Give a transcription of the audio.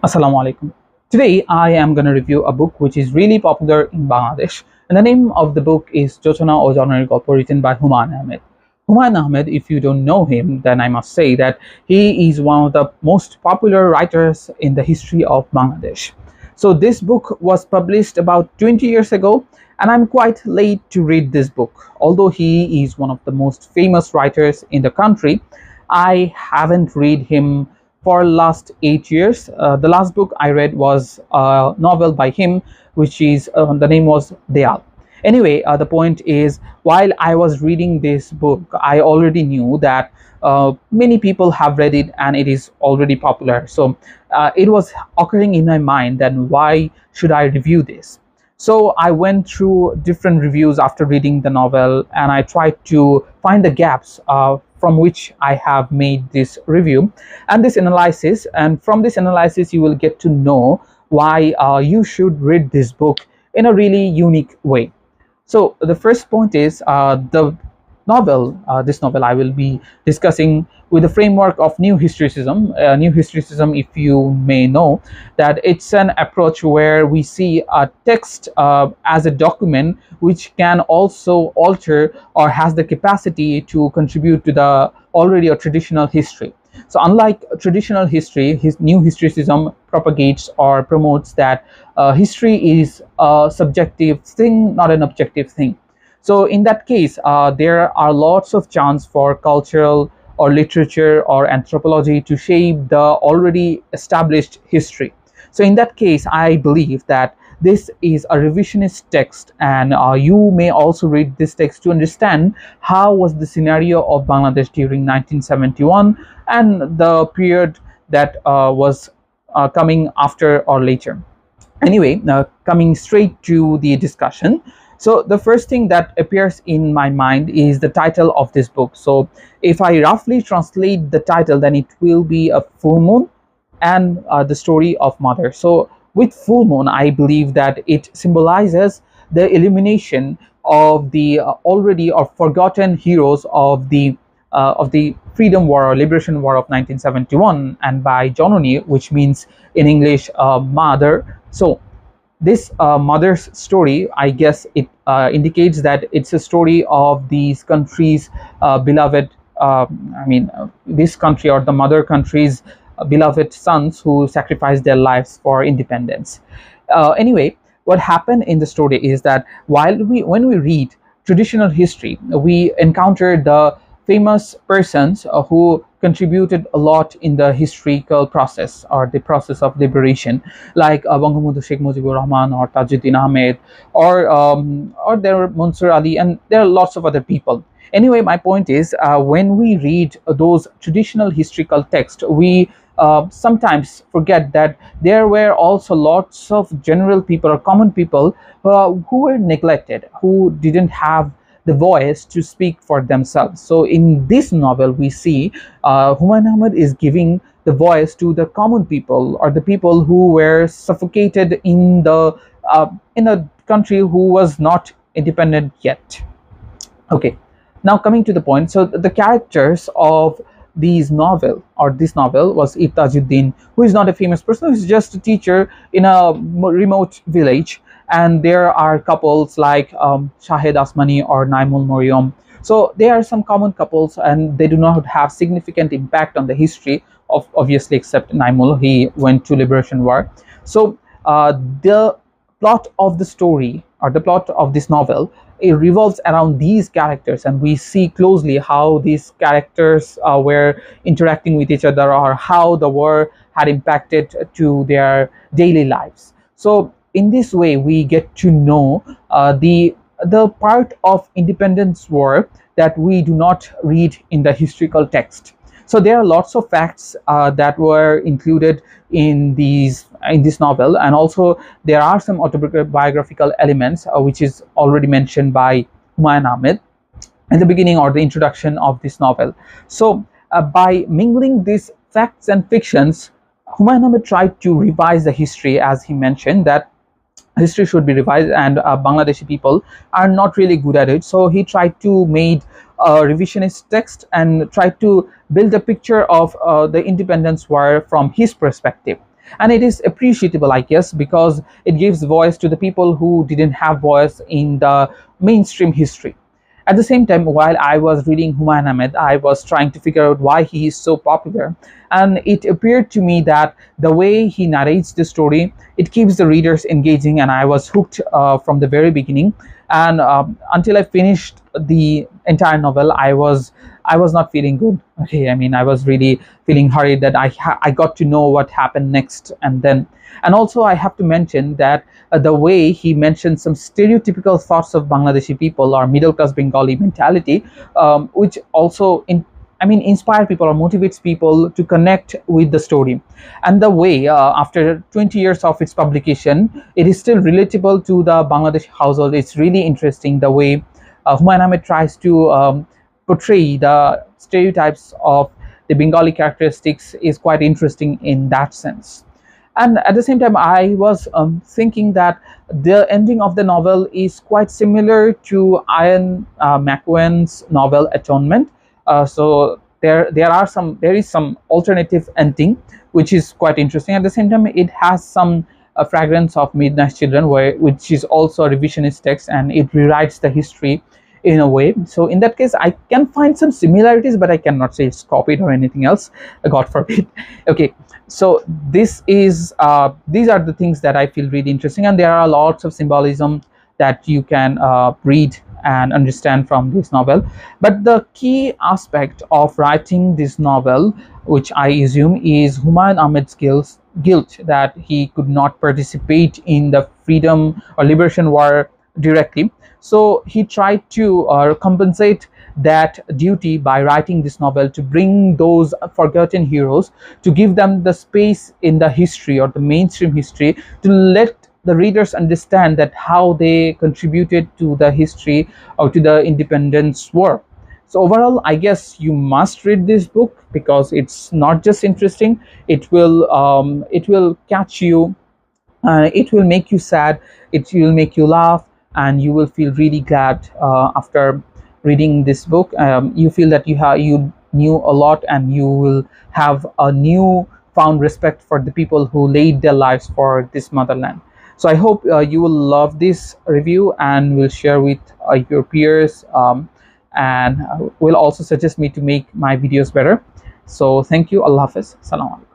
Assalamu alaikum. Today I am going to review a book which is really popular in Bangladesh. And the name of the book is Jochna or Jananir Golpo, written by Humayun Ahmed. Humayun Ahmed, if you don't know him, then I must say that he is one of the most popular writers in the history of Bangladesh. So this book was published about 20 years ago, and I'm quite late to read this book. Although he is one of the most famous writers in the country, I haven't read him for last 8 years. The last book I read was a novel by him, which is the name was Deyal. Anyway, the point is, while I was reading this book, I already knew that many people have read it and it is already popular. So it was occurring in my mind that why should I review this? So I went through different reviews after reading the novel, and I tried to find the gaps from which I have made this review and this analysis. And from this analysis, you will get to know why you should read this book in a really unique way. So the first point is the novel. This novel I will be discussing with the framework of New Historicism. New Historicism, if you may know, that it's an approach where we see a text as a document which can also alter or has the capacity to contribute to the already a traditional history. So unlike traditional history, his New Historicism propagates or promotes that history is a subjective thing, not an objective thing. So in that case, there are lots of chance for cultural or literature or anthropology to shape the already established history. So in that case, I believe that this is a revisionist text, and you may also read this text to understand how was the scenario of Bangladesh during 1971 and the period that was coming after or later. Anyway, coming straight to the discussion. So the first thing that appears in my mind is the title of this book. So if I roughly translate the title, then it will be a full moon and the story of mother. So with full moon, I believe that it symbolizes the elimination of the already or forgotten heroes of the freedom war or liberation war of 1971, and by Jananir, which means in English mother. So this mother's story, I guess it indicates that it's a story of these countries' beloved, this country or the mother country's beloved sons who sacrificed their lives for independence. Anyway, what happened in the story is that when we read traditional history, we encounter the famous persons who contributed a lot in the historical process or the process of liberation, like Bangabandhu Sheikh Mujibur Rahman or Tajuddin Ahmed, or there were Mansur Ali, and there are lots of other people. Anyway, my point is, when we read those traditional historical texts, we sometimes forget that there were also lots of general people or common people who were neglected, who didn't have the voice to speak for themselves. So in this novel, we see Humayun Ahmed is giving the voice to the common people or the people who were suffocated in a country who was not independent yet. Okay, now coming to the point. So the characters of this novel was Tajuddin, who is not a famous person, who is just a teacher in a remote village. And there are couples like Shahed Asmani or Naimul Moriam. So there are some common couples, and they do not have significant impact on the history of, obviously, except Naimul. He went to Liberation War. So the plot of the story or the plot of this novel, it revolves around these characters, and we see closely how these characters were interacting with each other or how the war had impacted to their daily lives. So in this way, we get to know the part of independence war that we do not read in the historical text. So there are lots of facts that were included in this novel, and also there are some autobiographical elements which is already mentioned by Humayun Ahmed in the beginning or the introduction of this novel. So by mingling these facts and fictions, Humayun Ahmed tried to revise the history, as he mentioned that history should be revised, and Bangladeshi people are not really good at it. So he tried to make a revisionist text and tried to build a picture of the independence war from his perspective. And it is appreciable, I guess, because it gives voice to the people who didn't have voice in the mainstream history. At the same time, while I was reading Humayun Ahmed, I was trying to figure out why he is so popular. And it appeared to me that the way he narrates the story, it keeps the readers engaging, and I was hooked from the very beginning. And until I finished the entire novel, I was not feeling good. Okay, I mean, I was really feeling hurried that I got to know what happened next, and also I have to mention that the way he mentioned some stereotypical thoughts of Bangladeshi people or middle class Bengali mentality, which also inspire people or motivates people to connect with the story. And the way, after 20 years of its publication, it is still relatable to the Bangladeshi household. It's really interesting the way Humayun Ahmed tries to portray the stereotypes of the Bengali characteristics is quite interesting in that sense. And at the same time, I was thinking that the ending of the novel is quite similar to Ian McEwan's novel Atonement. So there is some alternative ending which is quite interesting. At the same time, it has some fragrance of Midnight Children, which is also a revisionist text, and it rewrites the history in a way. So in that case, I can find some similarities, but I cannot say it's copied or anything else, God forbid. Okay, so these are the things that I feel really interesting, and there are lots of symbolism that you can read and understand from this novel. But the key aspect of writing this novel, which I assume, is Humayun Ahmed's guilt that he could not participate in the freedom or liberation war directly. So he tried to compensate that duty by writing this novel to bring those forgotten heroes, to give them the space in the history or the mainstream history, to let the readers understand that how they contributed to the history or to the independence war. So overall, I guess you must read this book because it's not just interesting. It will catch you. It will make you sad. It will make you laugh, and you will feel really glad after reading this book. You feel that you knew a lot, and you will have a new found respect for the people who laid their lives for this motherland. So I hope you will love this review and will share with your peers, and will also suggest me to make my videos better. So thank you. Allah Hafiz. Salam alaikum.